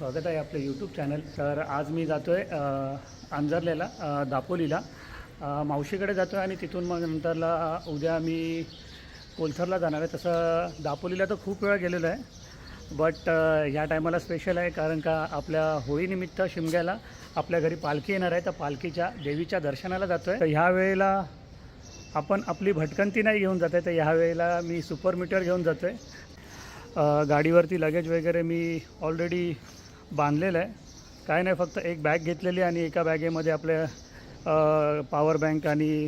स्वागत आहे आपलं यूट्यूब चॅनल. तर आज मी जातो आहे अंजरलेला दापोलीला मावशीकडे जातो आहे आणि तिथून मग नंतरला उद्या मी कोलथरला जाणार आहे. तसं दापोलीला तर खूप वेळा गेलेलो आहे, बट ह्या टायमाला स्पेशल आहे कारण का आपल्या होळीनिमित्त शिमग्याला आपल्या घरी पालखी येणार आहे. तर पालखीच्या देवीच्या दर्शनाला जातो आहे. तर ह्या वेळेला आपण आपली भटकंती नाही घेऊन जात आहे, तर ह्या वेळेला मी सुपर मीटर घेऊन जातो आहे. गाडीवरती लगेज वगैरे मी ऑलरेडी बांधलेलं आहे. काय नाही, फक्त एक बॅग घेतलेली आणि एका बॅगेमध्ये आपल्या पॉवर बँक आणि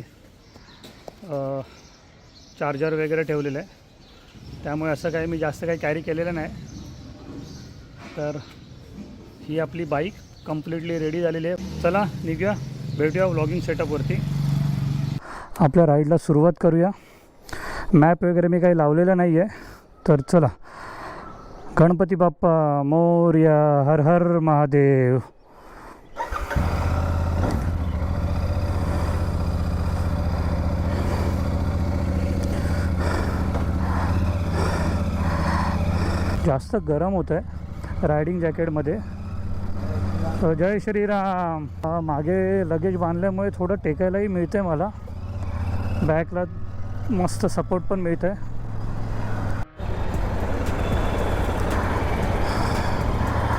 चार्जर वगैरे ठेवलेलं आहे. त्यामुळे असं काही मी जास्त काही कॅरी केलेलं नाही. तर ही आपली बाईक कम्प्लिटली रेडी झालेली आहे. चला निघूया, भेटूया व्लॉगिंग सेटअपवरती. आपल्या राईडला सुरुवात करूया. मॅप वगैरे मी काही लावलेलं नाही आहे, तर चला. गणपती बाप्पा मोरया, हर हर महादेव. जास्त गरम होत आहे रायडिंग जॅकेटमध्ये. जय श्रीराम. मागे लगेज बांधल्यामुळे थोडं टेकायलाही मिळतं आहे मला. बॅकला मस्त सपोर्ट पण मिळतं आहे.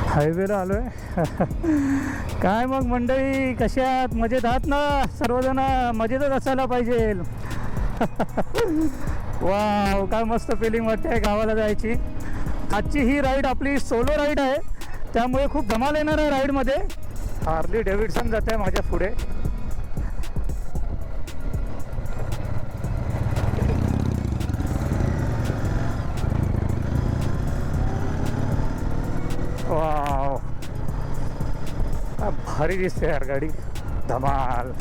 हायवेला आलो आहे. काय मग मंडळी, कशा आहात? मजेत आहात ना? सर्वजण मजेतच असायला पाहिजे. वाव, काय मस्त फिलिंग वाटते आहे गावाला जायची. आजची ही राईड आपली सोलो राईड आहे, त्यामुळे खूप धमाल येणार आहे राईडमध्ये. हार्ली डेव्हिडसन जात आहे माझ्या पुढे. वाव, भारी दिसते यार गाडी. धमाल.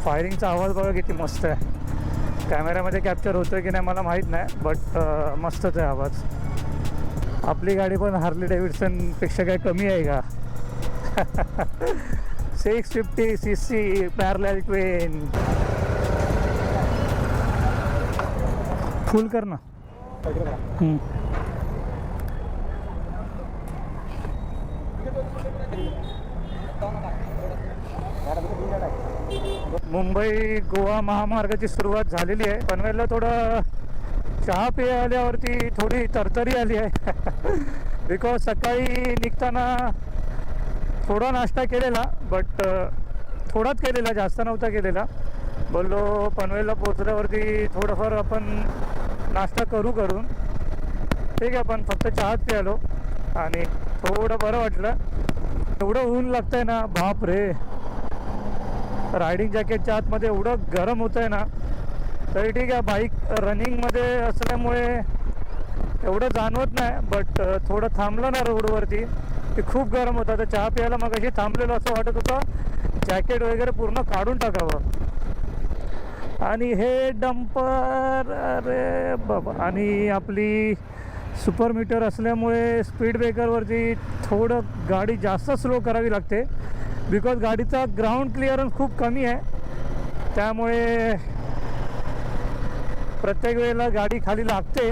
फायरिंगचा आवाज बघा किती मस्त आहे. कॅमेऱ्यामध्ये कॅप्चर होतं की नाही मला माहीत नाही, बट मस्तच आहे आवाज. आपली गाडी पण हार्ली डेव्हिडसनपेक्षा काय कमी आहे का? 650cc पॅरलल ट्वेन. फुल कर ना. मुंबई गोवा महामार्गाची सुरुवात झालेली आहे. पनवेलला थोडं चहा प्यायल्यावरती थोडी तरतरी आली आहे. बिकॉज सकाळी निघताना थोडा नाश्ता केलेला, बट थोडाच केलेला, जास्त नव्हता केलेला. बोललो पनवेलला पोचल्यावरती थोडंफार आपण नाश्ता करून ठीक आहे. पण फक्त चहाच प्यालो आणि थोडं बरं वाटलं. एवढं ऊन लागतं आहे ना, बाप रे. रायडिंग जॅकेटच्या आतमध्ये एवढं गरम होतं आहे ना. तरी ठीक आहे, बाईक रनिंगमध्ये असल्यामुळे एवढं जाणवत नाही, बट थोडं थांबलं ना रोडवरती ते खूप गरम होतं. तर चहा प्यायला मग अशी थांबलेलं असं वाटत होतं जॅकेट वगैरे पूर्ण काढून टाकावं. आणि हे डंपर, अरे बाबा. आणि आपली सुपर मीटर असल्यामुळे स्पीड ब्रेकरवरती थोडं गाडी जास्त स्लो करावी लागते, बिकॉज गाडीचा ग्राउंड क्लिअरन्स खूप कमी आहे. त्यामुळे प्रत्येक वेळेला गाडी खाली लागते,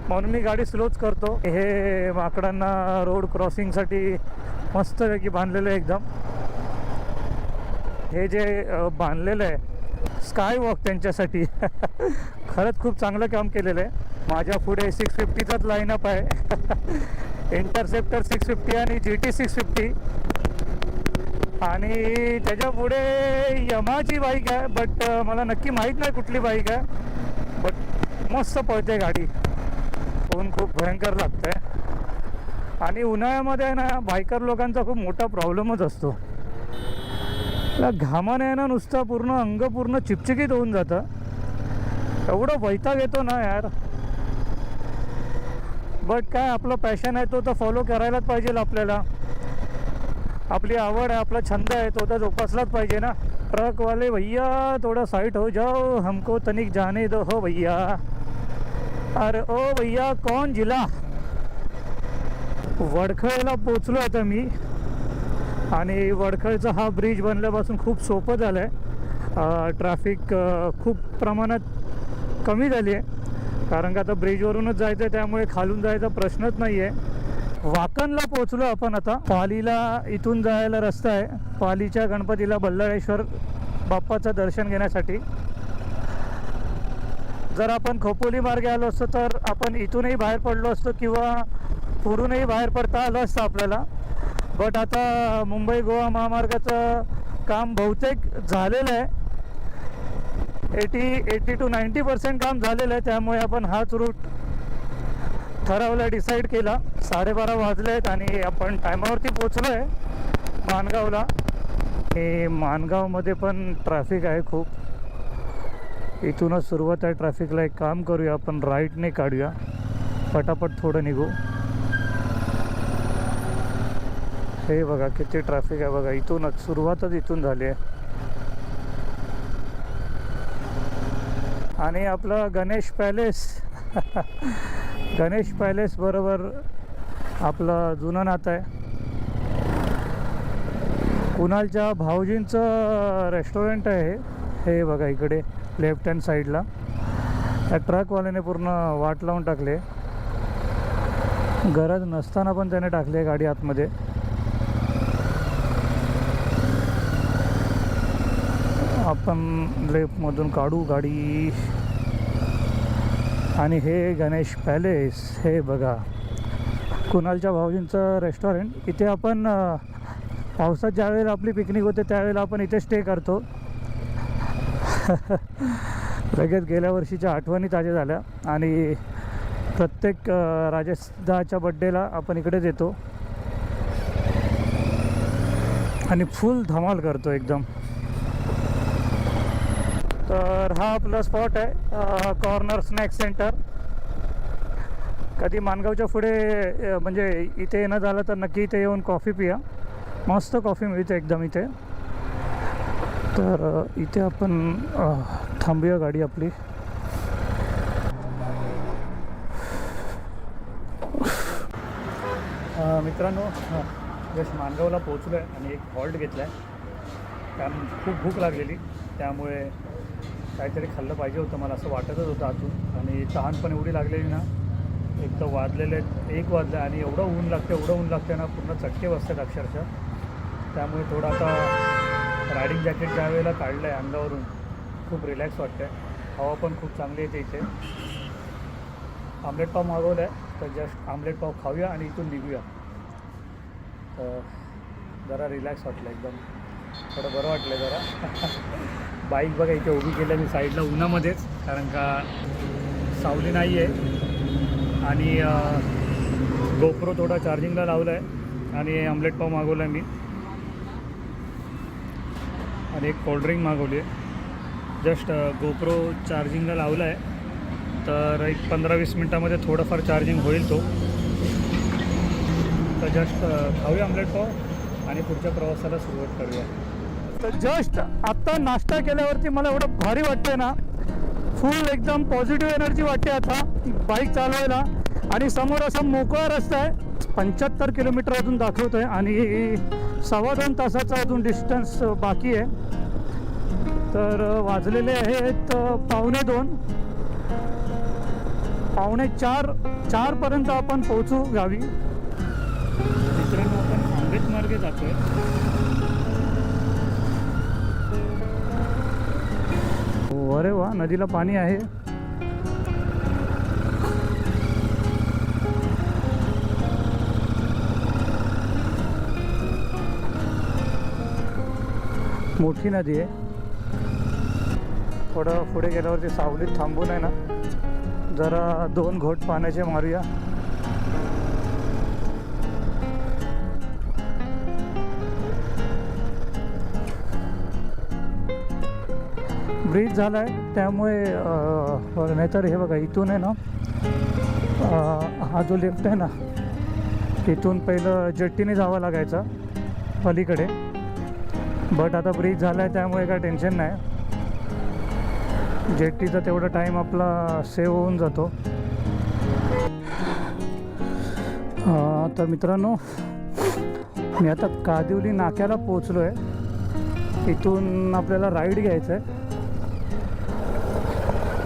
म्हणून मी गाडी स्लोच करतो. हे माकडांना रोड क्रॉसिंगसाठी मस्तपैकी बांधलेलं आहे एकदम. हे जे बांधलेलं आहे स्काय वॉक त्यांच्यासाठी. खरंच खूप चांगलं काम केलेलं आहे. माझ्या पुढे 650चाच लाईनअप आहे. इंटरसेप्टर 650 आणि GT 650. आणि त्याच्या पुढे यमाची बाईक आहे, बट मला नक्की माहीत नाही कुठली बाईक आहे. बट मस्त पळते गाडी. ऊन खूप भयंकर लागतं आहे. आणि उन्हाळ्यामध्ये ना बायकर लोकांचा खूप मोठा प्रॉब्लेमच असतो. घामाने आहे ना नुसतं पूर्ण अंग पूर्ण चिपचिकीत होऊन जातं. एवढं वैताग येतो ना यार. बट काय, आपलं पॅशन आहे तो तर फॉलो करायलाच पाहिजे आपल्याला. आपली आवड आहे, आपला छंद आहे तो तर जोपासलाच पाहिजे ना. ट्रकवाले भैया थोड़ा साइड हो जाओ, हमको तनिक जाने दो हो भैया. अरे ओ भैया, कौन जिला. वडखळला पोचलो आता मी. आणि वडखळचा हा ब्रिज बनल्यापासून खूप सोपं झालं आहे. ट्रॅफिक खूप प्रमाणात कमी झाली आहे. कारण का आता ब्रिजवरूनच जायचं आहे, त्यामुळे खालून जायचा प्रश्नच नाही आहे. वाकणला पोहोचलो आपण आता. पालीला इथून जायला रस्ता आहे, पालीच्या गणपतीला बल्लाळेश्वर बाप्पाचं दर्शन घेण्यासाठी. जर आपण खोपोली मार्गे आलो असतो तर आपण इथूनही बाहेर पडलो असतो किंवा पुढूनही बाहेर पडता आलं असतं आपल्याला. बट आता मुंबई गोवा महामार्गाचं काम बहुतेक झालेलं आहे. 80 to 90% काम झालेलं आहे. त्यामुळे आपण हाच रूट ठरवला, डिसाईड केला. 12:30 वाजले आहेत आणि आपण टायमावरती पोचलो आहे माणगावला. हे माणगावमध्ये पण ट्रॅफिक आहे खूप. इथूनच सुरुवात आहे ट्रॅफिकला. एक काम करूया, आपण राईटने काढूया, पटापट थोडं निघू. हे बघा किती ट्रॅफिक आहे बघा. इथूनच सुरुवातच इथून झाली आहे. आणि आपलं गणेश पॅलेस गणेश पॅलेस बरोबर आपलं जुनं नातं आहे. कुणालच्या भाऊजींचं रेस्टॉरंट आहे हे बघा इकडे लेफ्ट हँड साईडला. त्या ट्रकवाल्याने पूर्ण वाट लावून टाकले, गरज नसताना पण त्याने टाकली आहे गाडी आतमध्ये. आपण लेफ्टमधून काढू गाडी. आणि हे गणेश पॅलेस, हे बघा कुणालच्या भाऊजींचं रेस्टॉरंट. इथे आपण पावसात ज्यावेळेला आपली पिकनिक होते त्यावेळेला आपण इथे स्टे करतो. लगेच गेल्या वर्षीच्या आठवणी ताज्या झाल्या. आणि प्रत्येक राजेशदाच्या बड्डेला आपण इकडेच येतो आणि फुल धमाल करतो एकदम. तर हा आपला स्पॉट आहे कॉर्नर स्नॅक सेंटर. कधी माणगावच्या पुढे म्हणजे इथे येणं झालं तर नक्की इथे येऊन कॉफी पिया. मस्त कॉफी मिळते एकदम इथे. तर इथे आपण थांबूया गाडी आपली. मित्रांनो, जस्ट माणगावला पोहोचलो आहे आणि एक हॉल्ट घेतला आहे कारण खूप भूक लागलेली. त्यामुळे काहीतरी खाल्लं पाहिजे होतं, मला असं वाटतच होतं आतून. आणि तहान पण एवढी लागलेली ना, एक तर वाजलेले 1 वाजलं आणि एवढं ऊन लागते ना, पूर्ण चटके बसतात अक्षरशः. त्यामुळे थोडं आता रायडिंग जॅकेट ज्या वेळेला काढलं आहे अंगावरून खूप रिलॅक्स वाटतं आहे. हवा पण खूप चांगली येते इथे. आमलेट पाव मागवलं आहे, तर जस्ट आमलेट पाव खाऊया आणि इथून निघूया. तर जरा रिलॅक्स वाटलं, एकदम थोडं बरं वाटलं जरा. बाईक बघा इथे उभी केलं मी साईडला उन्हामध्येच, कारण का सावली नाही आहे. आणि गोप्रो थोडा चार्जिंगला लावला आहे. आणि आमलेट पाव मागवला आहे मी आणि एक कोल्ड्रिंक मागवली आहे. जस्ट गोप्रो चार्जिंगला लावला आहे, तर एक 15-20 मिनटामध्ये थोडंफार चार्जिंग होईल तो. तर जस्ट खाऊया आमलेट पाव आणि पुढच्या प्रवासाला सुरुवात करूया. तर जस्ट आत्ता नाश्ता केल्यावरती मला एवढं भारी वाटते ना, फुल एकदम पॉझिटिव्ह एनर्जी वाटते आता बाईक चालवायला. आणि समोर असा मोकळा रस्ता आहे. 75 किलोमीटर अजून दाखवतो आहे आणि 2.25 तासाचा अजून डिस्टन्स बाकी आहे. तर वाजलेले आहेत 2:45, 3:45 पर्यंत आपण पोहोचू गावी. मित्रांनो, आपण आंबेत मार्गे जातो आहे. अरे वा, नदीला पाणी आहे. मोठी नदी आहे. थोडं पुढे गेल्यावरती सावलीत थांबून आहे ना, जरा 2 घोट पाण्याचे मारूया. ब्रिज झाला आहे त्यामुळे नाहीतर हे बघा इथून आहे ना, हा जो लेफ्ट आहे ना, इथून पहिलं जेट्टीने जावं लागायचं पलीकडे. बट आता ब्रिज झाला आहे त्यामुळे काय टेन्शन नाही. जेट्टीचा तेवढा टाईम आपला सेव्ह होऊन जातो. तर मित्रांनो, मी आता कादिवली नाक्याला पोचलो आहे. इथून आपल्याला राईड घ्यायचं आहे.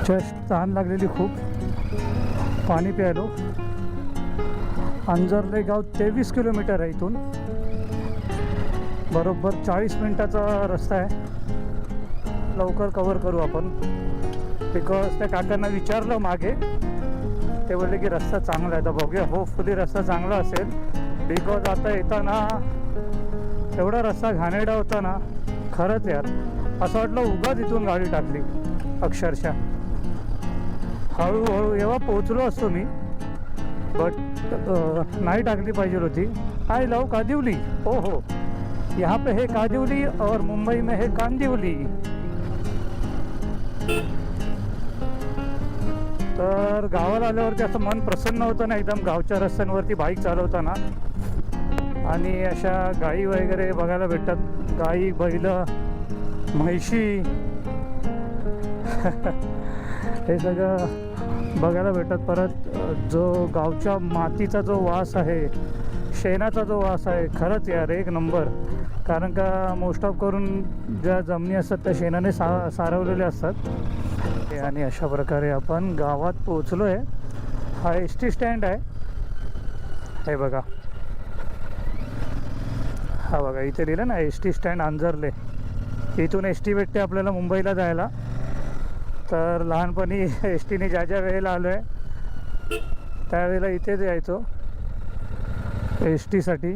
जस्ट तहान लागलेली खूप, पाणी प्यायलो. अंजर्ले गाव 23 किलोमीटर आहे इथून. बरोबर 40 मिनिटाचा रस्ता आहे. लवकर कवर करू आपण, बिकॉज त्या काकांना विचारलं मागे, ते बोलले की रस्ता चांगला आहे. तर बघूया, होपफुली रस्ता चांगला असेल. बिकॉज आता येताना एवढा रस्ता घाणेरडा होता ना, खरंच यार असं वाटलं उगाच इथून गाडी टाकली अक्षरशः. हळूहळू एव्हा पोचलो असतो मी, बट नहीं टाकली पाहिजे होती. I love कादिवली. ओ हो, यहाँ पे है कादिवली और मुंबई में है कांदिवली. तर गावाला आल्यावरती असं मन प्रसन्न होतं ना एकदम, गावच्या रस्त्यांवरती बाईक चालवताना. आणि अशा गाई वगैरे बघायला भेटतात, गाई, बैल, म्हैशी हे सगळं बघायला भेटतात. परत जो गावच्या मातीचा जो वास आहे, शेणाचा जो वास आहे, खरंच यार एक नंबर. कारण का मोस्ट ऑफ करून ज्या जमिनी असतात त्या शेणाने सारवलेल्या असतात. आणि अशा प्रकारे आपण गावात पोचलो आहे. हा एस टी स्टँड आहे, हे बघा. हा बघा इथे लिहिलं ना एस टी स्टँड अंजर्ले. इथून एस टी भेटते आपल्याला मुंबईला जायला. तर लहानपणी एस टीने ज्या ज्या वेळेला आलो आहे त्यावेळेला इथेच यायचो एस टीसाठी.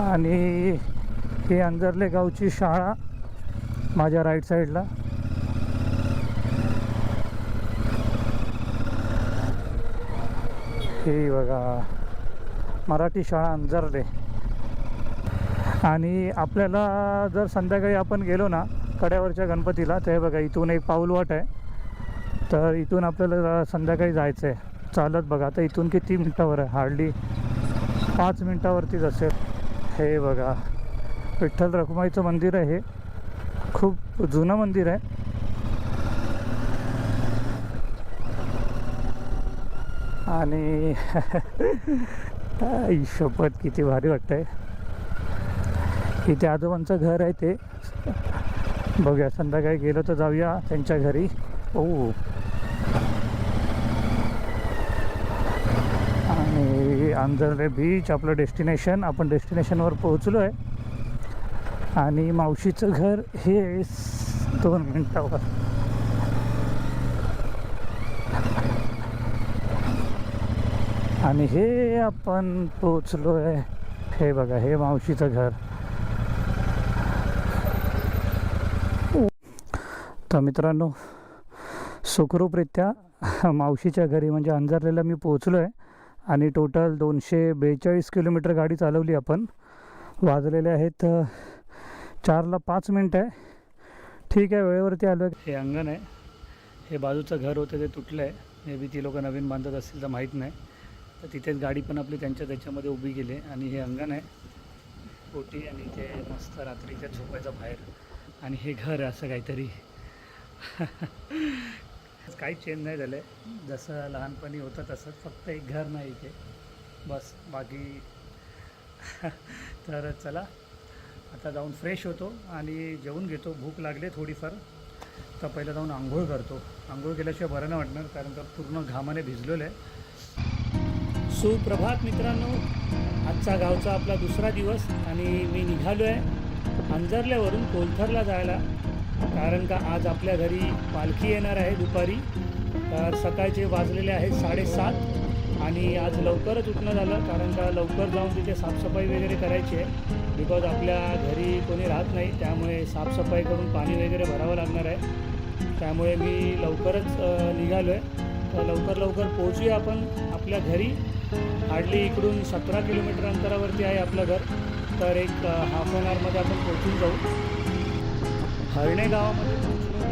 आणि ही अंजर्ले गावची शाळा माझ्या राईट साईडला. ही बघा मराठी शाळा अंजर्ले. आणि आपल्याला जर संध्याकाळी आपण गेलो ना कड्यावरच्या गणपतीला, तर बघा इथून एक पाऊलवाट आहे. तर इथून आपल्याला संध्याकाळी जायचं आहे चालत. बघा आता इथून किती मिनटावर आहे, हार्डली 5 मिनटावरतीच असेल. हे बघा विठ्ठल रखुमाईचं मंदिर आहे. हे खूप जुनं मंदिर आहे. आणि शपथ किती भारी वाटतंय. इथे आजोबांचं घर आहे, ते बघूया संध्याकाळी गेलो तर जाऊया त्यांच्या घरी. ओ, आणि अंजर्ले बीच आपलं डेस्टिनेशन. आपण डेस्टिनेशनवर पोहोचलो आहे. आणि मावशीचं घर हे 2 मिनटावर. आणि हे आपण पोहोचलो आहे. हे बघा हे मावशीचं घर. तर मित्रांनो, सुखरूपरित्या मावशीच्या घरी म्हणजे अंजर्लेला मी पोहोचलो आहे. आणि टोटल 242 किलोमीटर गाडी चालवली आपण. वाजलेले आहेत 4:05 आहे. ठीक आहे, वेळेवरती आलो आहे. हे अंगण आहे. हे बाजूचं घर होतं ते तुटलं आहे. मे बी ती लोक नवीन बांधत असतील तर माहीत नाही. तर तिथेच गाडी पण आपली त्याच्यामध्ये उभी केली. आणि हे अंगण आहे पोटी. आणि ते मस्त रात्रीच्या झोपायचं बाहेर. आणि हे घर असं काहीतरी काही चेंज नाही झालं आहे, जसं लहानपणी होतं तसंच. फक्त एक घर नाही इथे, बस. बाकी तर चला आता जाऊन फ्रेश होतो आणि जेवून घेतो. भूक लागले थोडीफार, तर पहिलं जाऊन आंघोळ करतो. आंघोळ केल्याशिवाय बरं नाही वाटणार, कारण का पूर्ण घामाने भिजलेलं आहे. सुप्रभात मित्रांनो, आजचा गावचा आपला दुसरा दिवस. आणि मी निघालो आहे अंजर्ल्यावरून कोलथरला जायला. कारण का आज आपल्या घरी पालखी येणार आहे दुपारी. तर सकाळचे वाजलेले आहेत 7:30. आणि आज लवकरच उठणं झालं, कारण का लवकर जाऊन तिथे साफसफाई वगैरे करायची आहे. बिकॉज आपल्या घरी कोणी राहत नाही, त्यामुळे साफसफाई करून पाणी वगैरे भरावं लागणार आहे. त्यामुळे मी लवकरच निघालो आहे. तर लवकर पोहोचूया आपण आपल्या घरी. हार्डली इकडून 17 किलोमीटर अंतरावरती आहे आपलं घर. तर एक हाफ ॲन आवरमध्ये आपण पोहोचून जाऊ. हरणे गावामध्ये पोहोचलो.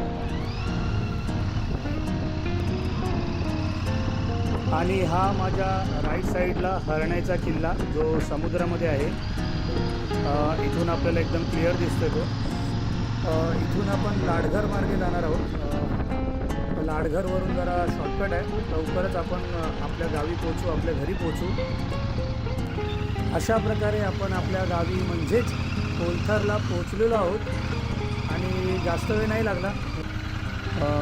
आणि हा माझ्या राईट साईडला हरण्याचा किल्ला जो समुद्रामध्ये आहे. इथून आपल्याला एकदम क्लिअर दिसतो तो. इथून आपण लाडघर मार्गे जाणार आहोत. लाडघरवरून जरा शॉर्टकट आहे. लवकरच आपण आपल्या गावी पोहोचू, आपल्या घरी पोहोचू. अशा प्रकारे आपण आपल्या गावी म्हणजेच कोलथरला पोहोचलेलो आहोत. आणि जास्त वेळ नाही लागला.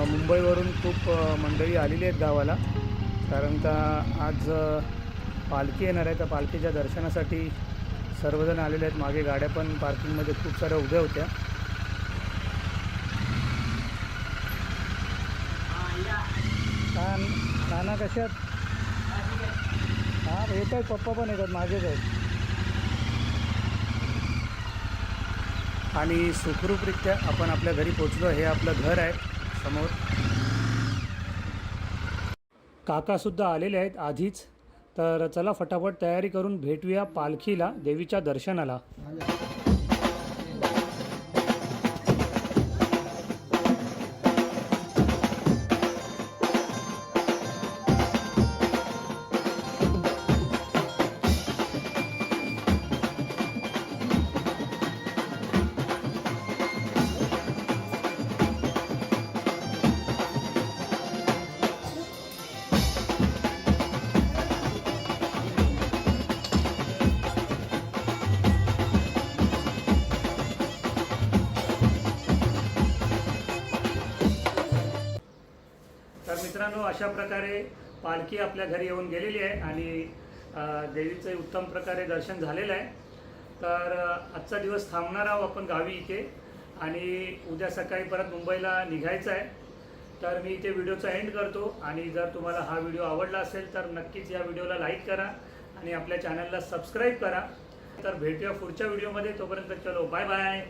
मुंबईवरून खूप मंडळी आलेली आहेत गावाला. कारण का आज पालखी येणार आहे. तर पालखीच्या दर्शनासाठी सर्वजण आलेले आहेत. मागे गाड्या पण पार्किंगमध्ये खूप साऱ्या उभ्या होत्या. नाना कशात? हां येत आहेत, पप्पा पण येतात, माझेच आहेत. आणि सुखरूपरित्या आपण आपल्या घरी पोचलो. हे आपलं घर आहे समोर. काकासुद्धा आलेले आहेत आधीच. तर चला फटाफट तयारी करून भेटूया पालखीला, देवीच्या दर्शनाला. तर मित्रांनो, अशा प्रकारे पालखी आपल्या घरी येऊन गेलेली आहे आणि देवीचं उत्तम प्रकारे दर्शन झालेलं आहे. तर आजचा दिवस थांबणार आहोत आपण गावी इथे आणि उद्या सकाळी परत मुंबईला निघायचं आहे. तर मी इथे व्हिडिओचा एंड करतो आणि जर तुम्हाला हा व्हिडिओ आवडला असेल तर नक्कीच या व्हिडिओला लाईक करा आणि आपल्या चॅनलला सबस्क्राईब करा. तर भेटूया पुढच्या व्हिडिओमध्ये. तोपर्यंत चलो बाय बाय.